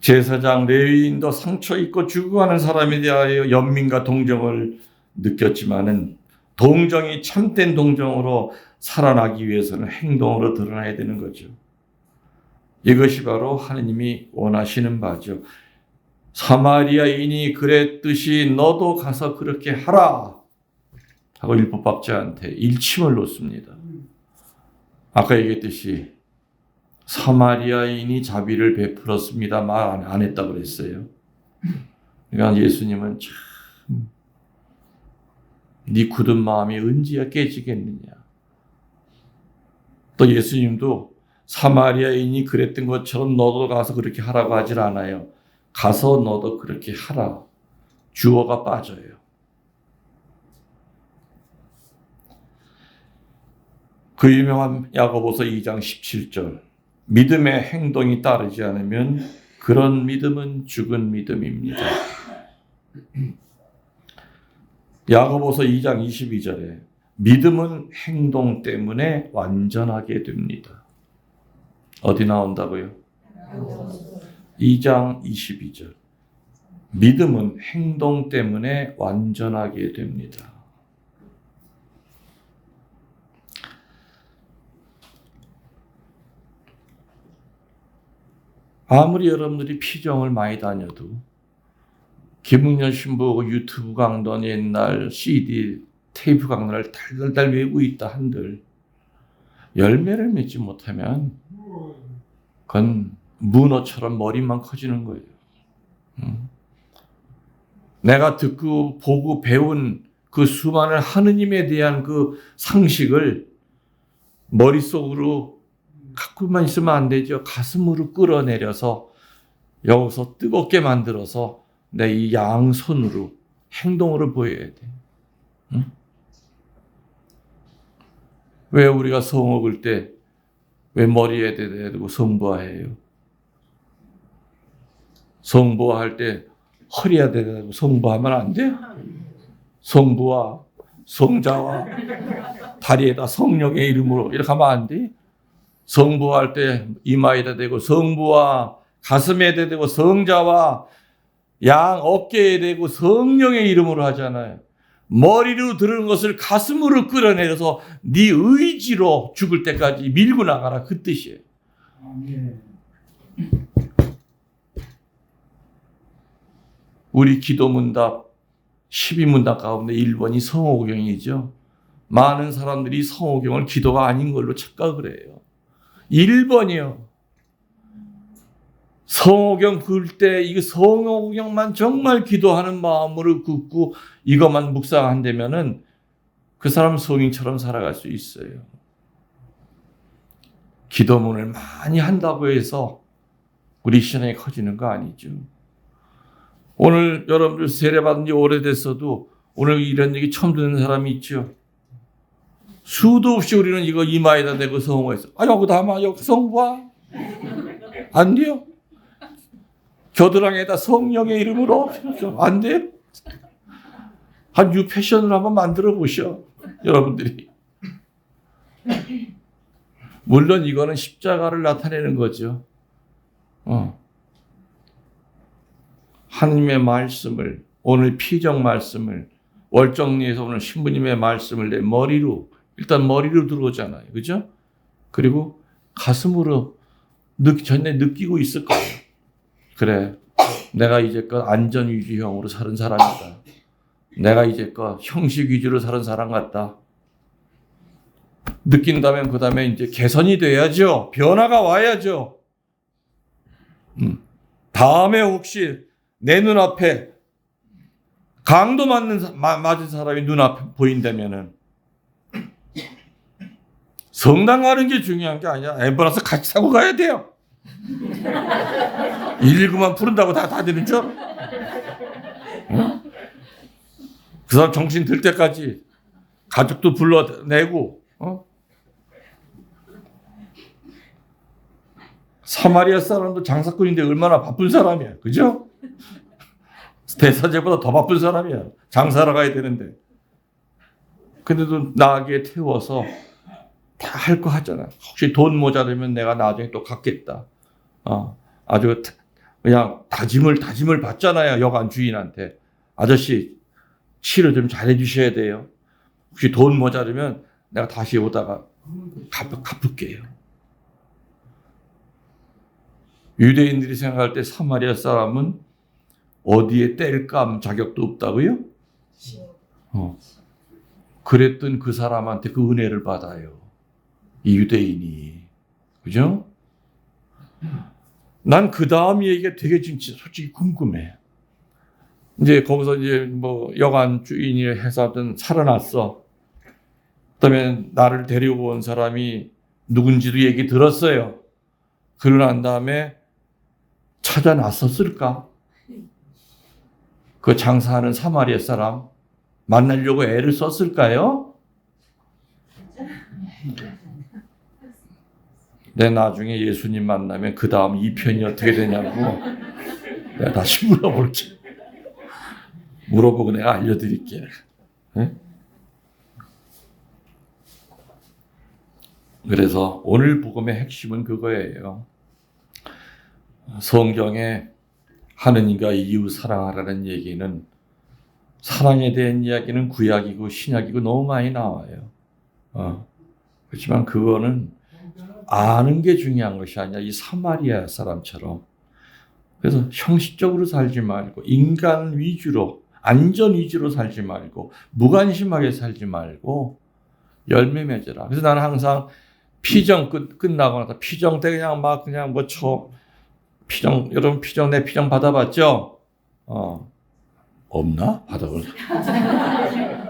제사장 레위인도 상처 입고 죽어가는 사람에 대하여 연민과 동정을 느꼈지만은 동정이 참된 동정으로 살아나기 위해서는 행동으로 드러나야 되는 거죠. 이것이 바로 하느님이 원하시는 바죠. 사마리아인이 그랬듯이 너도 가서 그렇게 하라 하고 율법학자한테 일침을 놓습니다. 아까 얘기했듯이 사마리아인이 자비를 베풀었습니다. 말 안 했다고 그랬어요. 그러니까 예수님은 참 네 굳은 마음이 언제야 깨지겠느냐. 또 예수님도 사마리아인이 그랬던 것처럼 너도 가서 그렇게 하라고 하질 않아요. 가서 너도 그렇게 하라. 주어가 빠져요. 그 유명한 야고보서 2장 17절. 믿음의 행동이 따르지 않으면 그런 믿음은 죽은 믿음입니다. 야고보서 2장 22절에 믿음은 행동 때문에 완전하게 됩니다. 어디 나온다고요? 2장 22절. 믿음은 행동 때문에 완전하게 됩니다. 아무리 여러분들이 피정을 많이 다녀도 김웅년 신부 유튜브 강론 옛날 CD 테이프 강론을 달달달 외우고 있다 한들 열매를 맺지 못하면 그건 문어처럼 머리만 커지는 거예요. 내가 듣고 보고 배운 그 수많은 하느님에 대한 그 상식을 머릿속으로 갖고만 있으면 안 되죠. 가슴으로 끌어내려서 여기서 뜨겁게 만들어서 내 이 양손으로 행동으로 보여야 돼. 응? 왜 우리가 성 먹을 때 왜 머리에 대고 성부화해요? 성부화할 때 허리에 대고 성부하면 안 돼? 성부화, 성자와 다리에다 성령의 이름으로 이렇게 하면 안 돼? 성부할 때 이마에다 대고 성부와 가슴에 대고 성자와 양 어깨에 대고 성령의 이름으로 하잖아요. 머리로 들은 것을 가슴으로 끌어내려서 네 의지로 죽을 때까지 밀고 나가라 그 뜻이에요. 우리 기도문답 12문답 가운데 1번이 성호경이죠. 많은 사람들이 성호경을 기도가 아닌 걸로 착각을 해요. 1번이요. 성호경 글 때 이 성호경만 정말 기도하는 마음으로 긋고 이것만 묵상한다면은 그 사람 성인처럼 살아갈 수 있어요. 기도문을 많이 한다고 해서 우리 신앙이 커지는 거 아니죠. 오늘 여러분들 세례받은 지 오래됐어도 오늘 이런 얘기 처음 듣는 사람이 있죠. 수도 없이 우리는 이거 이마에다 대고 성호했어. 여기다 하면 여기 성부와 안 돼요. 겨드랑이에다 성령의 이름으로 안 돼요. 한 뉴 패션을 한번 만들어 보셔 여러분들이. 물론 이거는 십자가를 나타내는 거죠. 하나님의 말씀을 오늘 피정 말씀을 월정리에서 오늘 신부님의 말씀을 내 머리로 일단 머리로 들어오잖아요. 그죠? 그리고 가슴으로 전에 느끼고 있을 거예요. 그래, 내가 이제껏 안전 위주형으로 사는 사람이다. 내가 이제껏 형식 위주로 사는 사람 같다. 느낀다면 그 다음에 이제 개선이 돼야죠. 변화가 와야죠. 다음에 혹시 내 눈앞에 강도 맞은 사람이 눈앞에 보인다면은 성당 가는 게 중요한 게 아니야. 앰뷸런스 같이 타고 가야 돼요. 119만 부른다고 다 되는 줄? 응? 그 사람 정신 들 때까지 가족도 불러내고 사마리아 사람도 장사꾼인데 얼마나 바쁜 사람이야. 그죠? 대사제보다 더 바쁜 사람이야. 장사하러 가야 되는데. 근데도 나에게 태워서 다 할 거 하잖아. 혹시 돈 모자르면 내가 나중에 또 갚겠다. 아주 그냥 다짐을 받잖아요. 여관 주인한테. 아저씨 치료 좀 잘해 주셔야 돼요. 혹시 돈 모자르면 내가 다시 오다가 갚을게요. 유대인들이 생각할 때 사마리아 사람은 어디에 뗄감 자격도 없다고요? 그랬던 그 사람한테 그 은혜를 받아요. 이 유대인이. 그죠? 난 그 다음 얘기가 되게 진짜 솔직히 궁금해. 이제 거기서 이제 뭐 여관 주인이 해서 하여튼 살아났어. 그 다음에 나를 데리고 온 사람이 누군지도 얘기 들었어요. 그러고 난 다음에 찾아 나섰을까? 그 장사하는 사마리아 사람 만나려고 애를 썼을까요? 내 나중에 예수님 만나면 그 다음 2편이 어떻게 되냐고 내가 다시 물어볼게. 물어보고 내가 알려드릴게. 네? 그래서 오늘 복음의 핵심은 그거예요. 성경에 하느님과 이웃 사랑하라는 얘기는 사랑에 대한 이야기는 구약이고 신약이고 너무 많이 나와요. 그렇지만 그거는 아는 게 중요한 것이 아니라 이 사마리아 사람처럼 그래서 형식적으로 살지 말고 인간 위주로 안전 위주로 살지 말고 무관심하게 살지 말고 열매 맺어라. 그래서 나는 항상 피정 끝나고 나서 피정 때 그냥 막 그냥 뭐 피정 여러분 피정 내 피정 받아봤죠? 없나? 받아볼.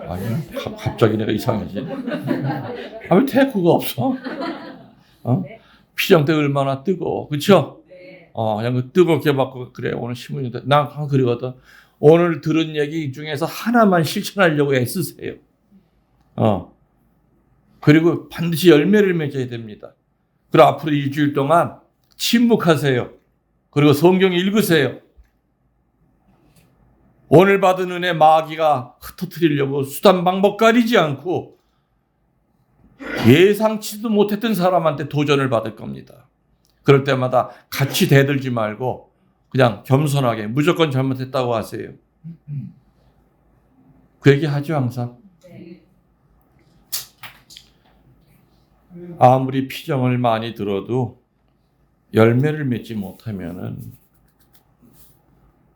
아니 갑자기 내가 이상해지. 왜 태구가 없어? 피정 때 얼마나 뜨거워, 그렇죠? 그냥 그 뜨겁게 받고 그래 오늘 신문인데 난 항상 그러거든. 오늘 들은 얘기 중에서 하나만 실천하려고 애쓰세요. 그리고 반드시 열매를 맺어야 됩니다. 그리고 앞으로 일주일 동안 침묵하세요. 그리고 성경 읽으세요. 오늘 받은 은혜 마귀가 흩어뜨리려고 수단 방법 가리지 않고 예상치도 못했던 사람한테 도전을 받을 겁니다. 그럴 때마다 같이 대들지 말고 그냥 겸손하게 무조건 잘못했다고 하세요. 그 얘기 하죠 항상. 아무리 피정을 많이 들어도 열매를 맺지 못하면은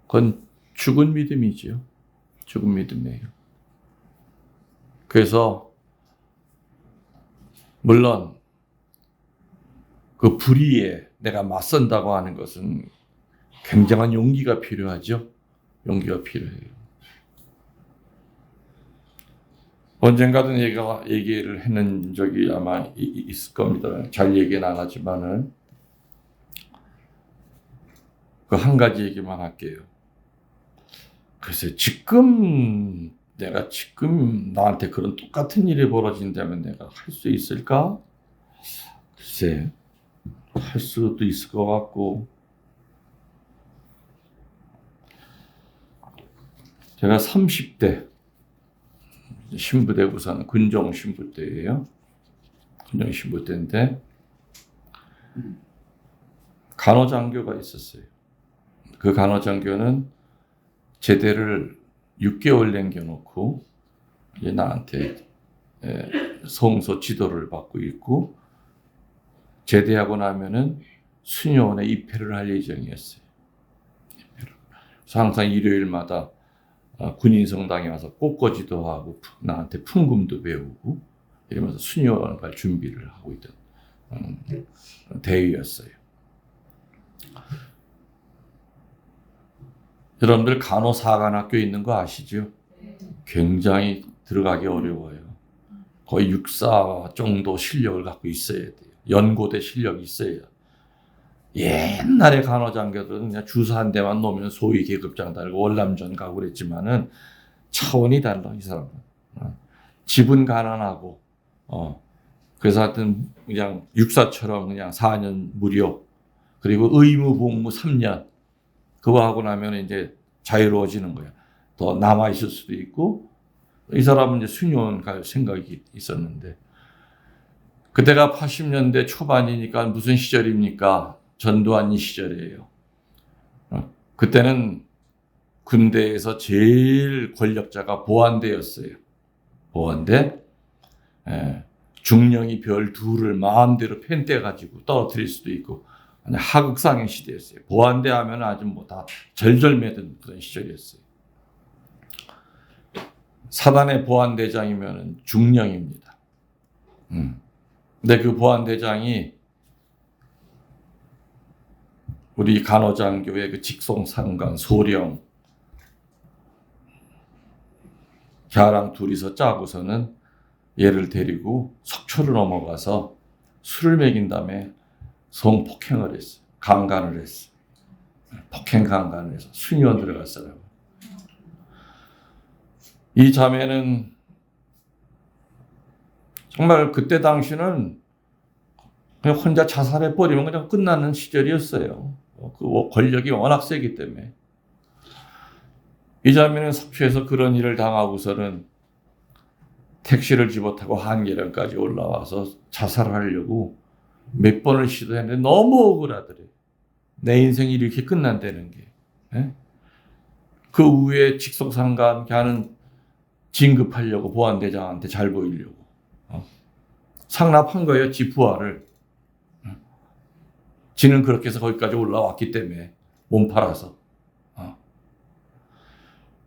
그건 죽은 믿음이지요. 죽은 믿음이에요. 그래서 물론 그 불의에 내가 맞선다고 하는 것은 굉장한 용기가 필요하죠. 용기가 필요해요. 언젠가든 얘기를 했는 적이 아마 있을 겁니다. 잘 얘기는 안 하지만은 그 한 가지 얘기만 할게요. 글쎄 내가 지금 나한테 그런 똑같은 일이 벌어진다면 내가 할 수 있을까? 글쎄 할 수도 있을 것 같고. 제가 30대 신부대 부사는 군종 신부대예요. 군종 신부대인데 간호장교가 있었어요. 그 간호장교는 제대를 6개월 남겨놓고 이제 나한테 성서 지도를 받고 있고 제대하고 나면은 수녀원에 입회를 할 예정이었어요. 그래서 항상 일요일마다 군인성당에 와서 꽃꽂이도 하고 나한테 풍금도 배우고 이러면서 수녀원 갈 준비를 하고 있던 대위였어요. 여러분들 간호사관학교 있는 거 아시죠? 굉장히 들어가기 어려워요. 거의 육사 정도 실력을 갖고 있어야 돼요. 연고대 실력이 있어야. 옛날에 간호장교들은 그냥 주사 한 대만 놓으면 소위 계급장 달고 월남전 가고 그랬지만은 차원이 달라 이 사람은. 집은 가난하고 그래서 하여튼 그냥 육사처럼 그냥 4년 무료 그리고 의무 복무 3년 그거 하고 나면 이제 자유로워지는 거야. 더 남아 있을 수도 있고 이 사람은 이제 수녀원 갈 생각이 있었는데 그때가 80년대 초반이니까 무슨 시절입니까? 전두환 시절이에요. 그때는 군대에서 제일 권력자가 보안대였어요. 보안대. 중령이 별 둘을 마음대로 펜떼가지고 떨어뜨릴 수도 있고 하극상의 시대였어요. 보안대 하면 아주 뭐 다 절절매던 그런 시절이었어요. 사단의 보안대장이면 중령입니다. 근데 그 보안대장이 우리 간호장교의 그 직송상관 소령 걔랑 둘이서 짜고서는 얘를 데리고 속초를 넘어가서 술을 먹인 다음에 성폭행을 했어요. 강간을 했어요. 폭행 강간을 해서 수녀원 들어갔어요. 이 자매는 정말 그때 당시는 그냥 혼자 자살해버리면 그냥 끝나는 시절이었어요. 그 권력이 워낙 세기 때문에. 이 자매는 속초에서 그런 일을 당하고서는 택시를 집어타고 한계령까지 올라와서 자살하려고 몇 번을 시도했는데 너무 억울하더래. 내 인생이 이렇게 끝난다는 게. 그 후에 직속상관 걔는 진급하려고 보안대장한테 잘 보이려고 상납한 거예요. 지 부하를. 지는 그렇게 해서 거기까지 올라왔기 때문에 몸 팔아서.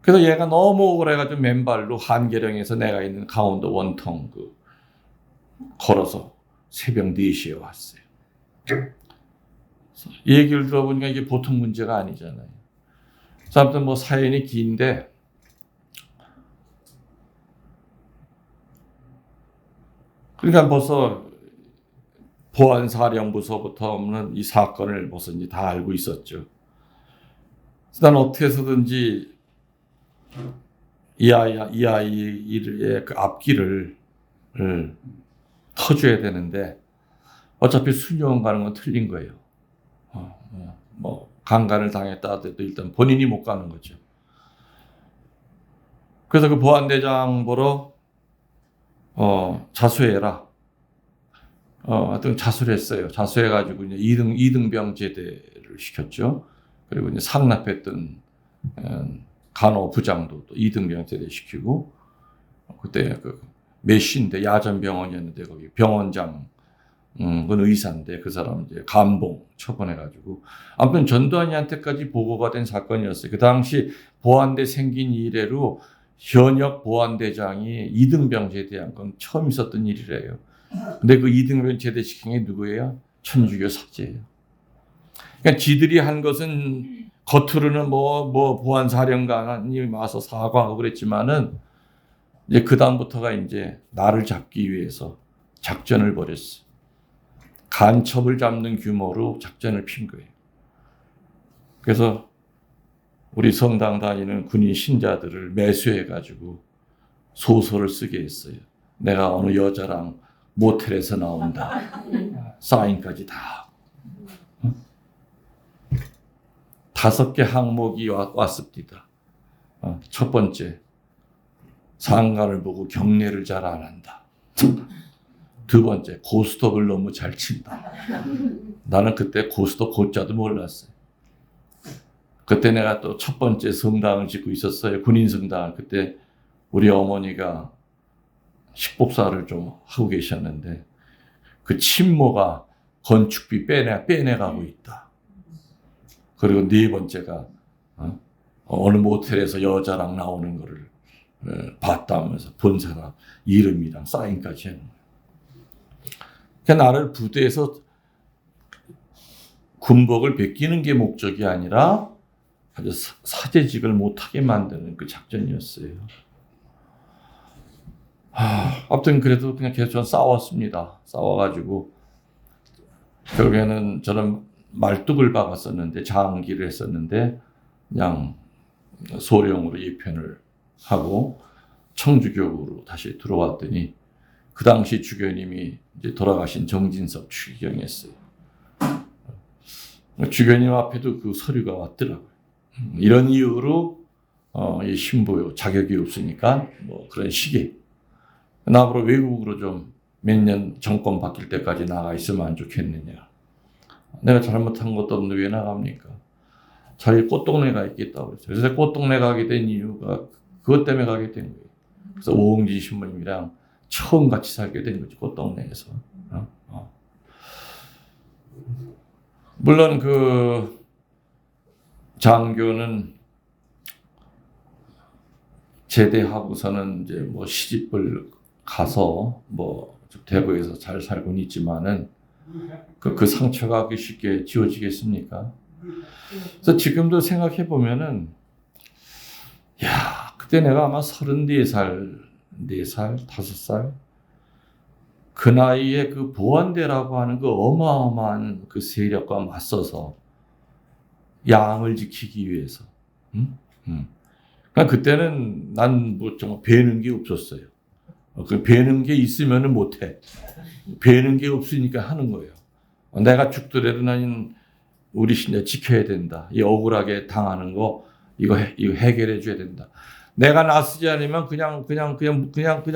그래서 얘가 너무 억울해가지고 맨발로 한계령에서 내가 있는 강원도 원통 걸어서 새벽 4시에 왔어요. 이 얘기를 들어보니까 이게 보통 문제가 아니잖아요. 그래서 아무튼 뭐 사연이 긴데, 그러니까 벌써 보안사령부서부터는 이 사건을 벌써 이제 다 알고 있었죠. 그래서 난 어떻게 해서든지 이 아이의 그 앞길을 터줘야 되는데, 어차피 수녀원 가는 건 틀린 거예요. 뭐 강간을 당했다 하더라도 일단 본인이 못 가는 거죠. 그래서 그 보안대장 보러 자수해라. 하여튼 자수를 했어요. 자수해가지고 이제 이등병 제대를 시켰죠. 그리고 이제 상납했던 간호부장도 또 이등병 제대 시키고, 그때 그 메시인데 야전병원이었는데 거기 병원장 그건 의사인데 그 사람 이제 감봉 처분해가지고, 아무튼 전두환이한테까지 보고가 된 사건이었어요. 그 당시 보안대 생긴 이래로 현역 보안대장이 이등병 제대한 건 처음 있었던 일이래요. 근데 그 이등병 제대시킨 게 누구예요? 천주교 사제예요. 그러니까 지들이 한 것은 겉으로는 뭐 보안사령관이 와서 사과하고 그랬지만은, 이제 그 다음부터가 이제 나를 잡기 위해서 작전을 벌였어. 간첩을 잡는 규모로 작전을 핀 거예요. 그래서 우리 성당 다니는 군인 신자들을 매수해가지고 소설을 쓰게 했어요. 내가 어느 여자랑 모텔에서 나온다. 사인까지 다. 5개 항목이 왔습니다. 첫 번째, 상가를 보고 경례를 잘 안 한다. 두 번째, 고스톱을 너무 잘 친다. 나는 그때 고스톱 고자도 몰랐어요. 그때 내가 또 첫 번째 성당을 짓고 있었어요. 군인 성당. 그때 우리 어머니가 식복사를 좀 하고 계셨는데, 그 친모가 건축비 빼내가고 있다. 그리고 네 번째가 어느 모텔에서 여자랑 나오는 거를 봤다면서 본 사람 이름이랑 사인까지 하는 거예요. 그러니까 나를 부대에서 군복을 베끼는 게 목적이 아니라 아주 사제직을 못하게 만드는 그 작전이었어요. 아무튼 그래도 그냥 계속 전 싸웠습니다. 싸워가지고 결국에는 저는 말뚝을 박았었는데, 장기를 했었는데 그냥 소령으로 예편을 하고 청주교구로 다시 들어왔더니, 그 당시 주교님이 이제 돌아가신 정진석 추기경이었어요. 주교님 앞에도 그 서류가 왔더라고요. 이런 이유로 이 신부 자격이 없으니까 뭐 그런 시기. 나 앞으로 외국으로 좀 몇 년 정권 바뀔 때까지 나가 있으면 안 좋겠느냐. 내가 잘못한 것도 없는데 왜 나갑니까? 자기 꽃동네 가 있겠다고 그랬어요. 그래서 꽃동네 가게 된 이유가 그것 때문에 가게 된 거예요. 그래서 오홍진 신부님이랑 처음 같이 살게 된 거죠. 꽃동네에서. 물론 그 장교는 제대하고서는 이제 뭐 시집을 가서 뭐 대구에서 잘 살고는 있지만은 그 상처가 그렇게 쉽게 지워지겠습니까? 그래서 지금도 생각해 보면은, 야, 그때 내가 아마 34살, 4살, 5살 그 나이에 그 보안대라고 하는 그 어마어마한 그 세력과 맞서서 양을 지키기 위해서. 그러니까 그때는 난 뭐 정말 배는 게 없었어요. 그 배는 게 있으면은 못해. 배는 게 없으니까 하는 거예요. 내가 죽더라도 나는 우리 신자 지켜야 된다. 이 억울하게 당하는 거 이거 해결해 줘야 된다. 내가 나서지 않으면 그냥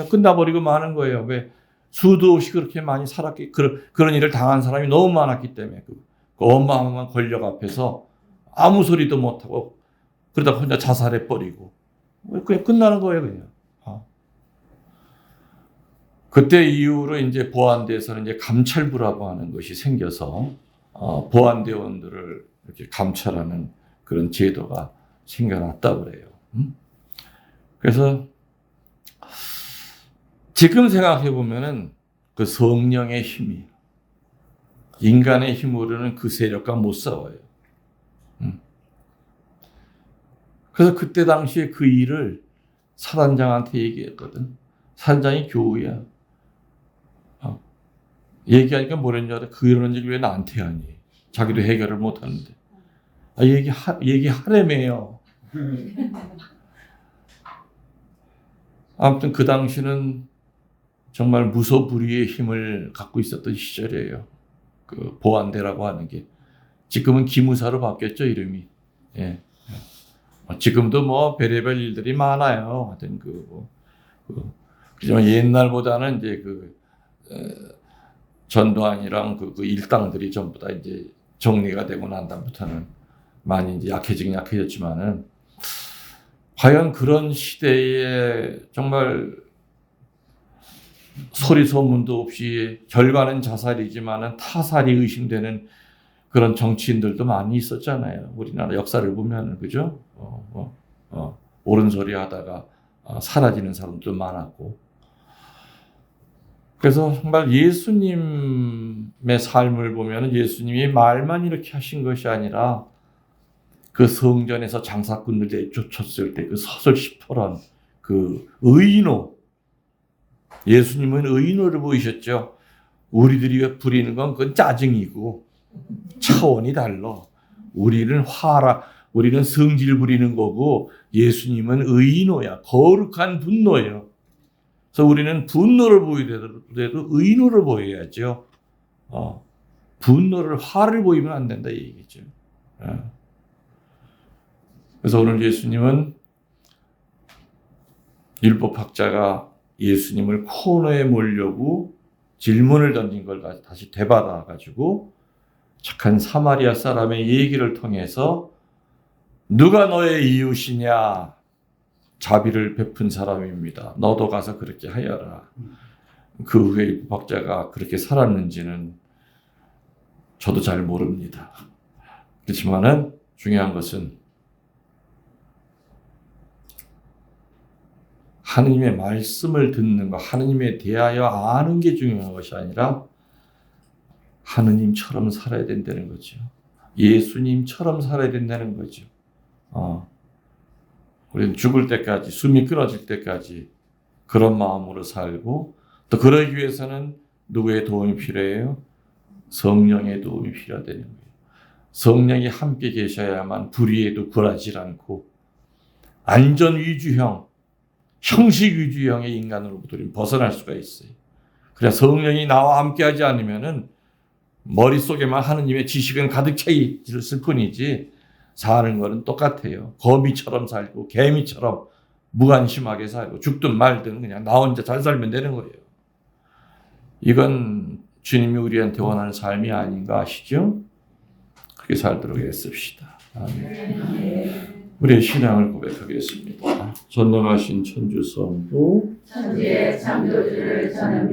끝나버리고 마는 거예요. 왜? 수도 없이 그렇게 많이 살았기, 그런 일을 당한 사람이 너무 많았기 때문에 그 어마어마한 권력 앞에서 아무 소리도 못하고 그러다 혼자 자살해 버리고 그냥 끝나는 거예요, 그냥. 그때 이후로 이제 보안대에서는 이제 감찰부라고 하는 것이 생겨서 보안대원들을 이렇게 감찰하는 그런 제도가 생겨났다 그래요. 그래서 지금 생각해 보면은 그 성령의 힘이 인간의 힘으로는 그 세력과 못 싸워요. 그래서 그때 당시에 그 일을 사단장한테 얘기했거든. 사단장이 교우야. 얘기하니까 뭐랬냐. 그런 얘기 왜 나한테 하니? 자기도 해결을 못 하는데. 얘기하래매요. 아무튼 그 당시는 정말 무소불위의 힘을 갖고 있었던 시절이에요. 그 보안대라고 하는 게. 지금은 기무사로 바뀌었죠, 이름이. 예. 지금도 뭐 별의별 일들이 많아요. 하여튼 그지만 옛날보다는 이제 전두환이랑 그 일당들이 전부 다 이제 정리가 되고 난 다음부터는 많이 이제 약해졌지만은 과연 그런 시대에 정말 소리 소문도 없이 결과는 자살이지만은 타살이 의심되는 그런 정치인들도 많이 있었잖아요. 우리나라 역사를 보면은 그죠? 옳은 소리 하다가 사라지는 사람도 많았고. 그래서 정말 예수님의 삶을 보면은 예수님이 말만 이렇게 하신 것이 아니라 그 성전에서 장사꾼들 내쫓았을 때 그 서슬 시퍼런 그 의인호. 예수님은 의인호를 보이셨죠. 우리들이 부리는 건 그건 짜증이고 차원이 달라. 우리는 성질 부리는 거고 예수님은 의인호야. 거룩한 분노예요. 그래서 우리는 분노를 보이더라도 의인호를 보여야죠. 분노를 화를 보이면 안 된다 이 얘기죠. 그래서 오늘 예수님은 율법학자가 예수님을 코너에 몰려고 질문을 던진 걸 다시 되받아가지고 착한 사마리아 사람의 얘기를 통해서 누가 너의 이웃이냐? 자비를 베푼 사람입니다. 너도 가서 그렇게 하여라. 그 후에 율법학자가 그렇게 살았는지는 저도 잘 모릅니다. 그렇지만은 중요한 것은 하느님의 말씀을 듣는 것, 하느님에 대하여 아는 게 중요한 것이 아니라 하느님처럼 살아야 된다는 거죠. 예수님처럼 살아야 된다는 거죠. 우리는 죽을 때까지, 숨이 끊어질 때까지 그런 마음으로 살고 또 그러기 위해서는 누구의 도움이 필요해요? 성령의 도움이 필요하다는 거예요. 성령이 함께 계셔야만 불의에도 굴하지 않고 안전 위주형, 형식 위주형의 인간으로부터 벗어날 수가 있어요. 그래 성령이 나와 함께하지 않으면은 머릿속에만 하느님의 지식은 가득 차 있을 뿐이지 사는 거는 똑같아요. 거미처럼 살고 개미처럼 무관심하게 살고 죽든 말든 그냥 나 혼자 잘 살면 되는 거예요. 이건 주님이 우리한테 원하는 삶이 아닌가 아시죠? 그렇게 살도록 애씁시다. 아멘. 우리의 신앙을 고백하겠습니다. 전능하신 천주 성부 천지의 창조주를 저는